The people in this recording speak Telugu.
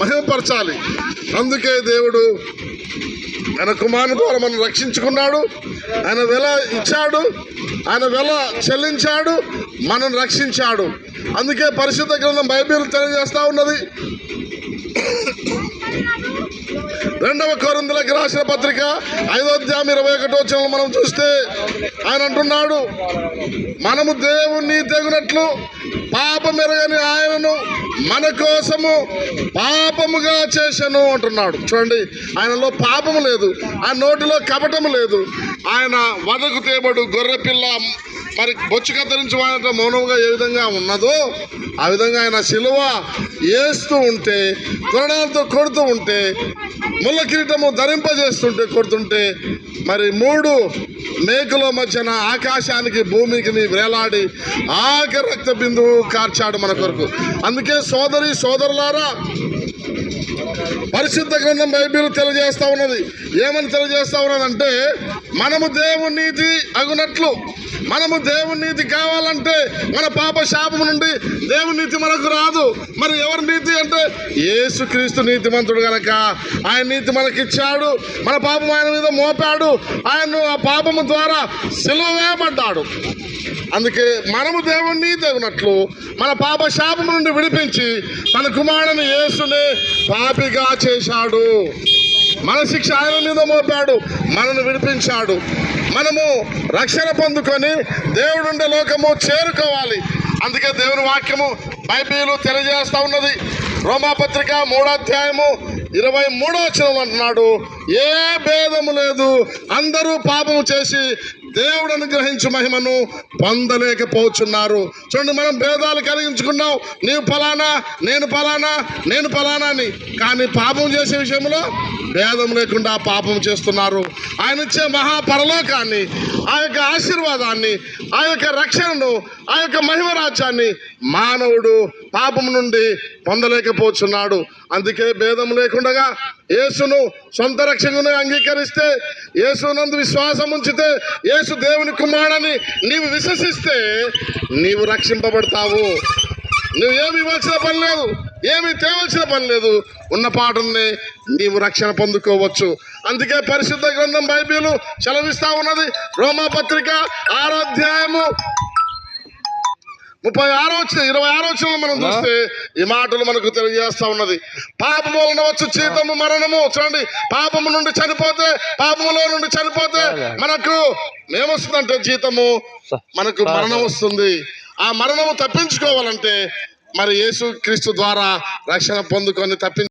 మహిమపరచాలి. అందుకే దేవుడు ఆయన కుమారుని ద్వారా మనం రక్షించుకున్నాడు. ఆయన వెల ఇచ్చాడు, ఆయన వెల చెల్లించాడు, మనం రక్షించాడు. అందుకే పరిశుద్ధ గ్రంథం బైబిల్ తెలియజేస్తా ఉన్నది. 2 కొరింథీయులకు రాసిన పత్రిక 5వ అధ్యాయం 21 మనం చూస్తే ఆయన అంటున్నాడు, మనము దేవుణ్ణి తెగునట్లు పాపమెరగని ఆయనను మన కోసము పాపముగా చేశాను అంటున్నాడు. చూడండి, ఆయనలో పాపము లేదు, ఆ నోటిలో కపటము లేదు. ఆయన వదకు తేబడు గొర్రె పిల్ల మరి బొచ్చు కత్తిరించి వాడటం మౌనంగా ఏ విధంగా ఉన్నదో ఆ విధంగా ఆయన సిలువ వేస్తూ ఉంటే, కొరడాలతో కొడుతూ ఉంటే, ముళ్ళ కిరీటము ధరింపజేస్తుంటే కొడుతుంటే, మరి 3 మేకుల మధ్యన ఆకాశానికి భూమికి వేలాడి ఆఖరి రక్త బిందువు కార్చాడు మన కొరకు. అందుకే సోదరి సోదరులారా, పరిశుద్ధ గ్రంథం బైబిల్ తెలియజేస్తా ఉన్నది. ఏమని తెలియజేస్తా ఉన్నదంటే, మనము దేవుని నీతి అగునట్లు, మనము దేవుని నీతి కావాలంటే మన పాప శాపము నుండి దేవుని నీతి మనకు రాదు. మరి ఎవరి నీతి అంటే యేసుక్రీస్తు నీతిమంతుడు గనక ఆయన నీతి మనకిచ్చాడు. మన పాపం ఆయన మీద మోపాడు, ఆయన ఆ పాపము ద్వారా సిలువ వేయబడ్డాడు. అందుకే మనము దేవుణ్ణి తగినట్లు మన పాప శాపము నుండి విడిపించి తన కుమారుని యేసునే పాపిగా చేశాడు. మన శిక్ష ఆయన మీద మోపాడు, మనను విడిపించాడు. మనము రక్షణ పొందుకొని దేవుడుండే లోకము చేరుకోవాలి. అందుకే దేవుని వాక్యము బైబిల్ తెలియజేస్తా ఉన్నది. రోమాపత్రిక 3వ అధ్యాయము 23వ వచనం అంటున్నాడు, ఏ భేదము లేదు, అందరూ పాపము చేసి దేవుడు అనుగ్రహించు మహిమను పొందలేకపోతున్నారు. చూడండి, మనం భేదాలు కలిగించుకున్నాం, నీవు ఫలానా, నేను ఫలానా, నేను ఫలానా అని. కానీ పాపం చేసే విషయంలో భేదం లేకుండా పాపం చేస్తున్నారు. ఆయన ఇచ్చే మహాపరలోకాన్ని, ఆ యొక్క ఆశీర్వాదాన్ని, ఆ యొక్క రక్షణను, ఆ యొక్క మహిమ రాజ్యాన్ని మానవుడు పాపం నుండి పొందలేకపోతున్నాడు. అందుకే భేదం లేకుండా యేసును సొంత రక్షకుని అంగీకరిస్తే, యేసునందు విశ్వాసం ఉంచితే, యేసు దేవుని కుమారుడని నీవు విశ్వసిస్తే నీవు రక్షింపబడతావు. నువ్వు ఏమి ఇవ్వాల్సిన పని లేదు, ఏమి తేవాల్సిన పని లేదు, ఉన్న పాటల్ని నీవు రక్షణ పొందుకోవచ్చు. అందుకే పరిశుద్ధ గ్రంథం బైబిల్ సెలవిస్తా ఉన్నది. రోమాపత్రిక 6వ అధ్యాయము 26వ వచనం మనం చూస్తే ఈ మాటలు మనకు తెలియజేస్తా ఉన్నది. పాపము వలన వచ్చు జీతము మరణము. చూడండి, పాపము నుండి చనిపోతే, పాపములో నుండి చనిపోతే మనకు ఏమొస్తుందంటే జీతము, మనకు మరణం వస్తుంది. ఆ మరణము తప్పించుకోవాలంటే మరి యేసు క్రీస్తు ద్వారా రక్షణ పొందుకొని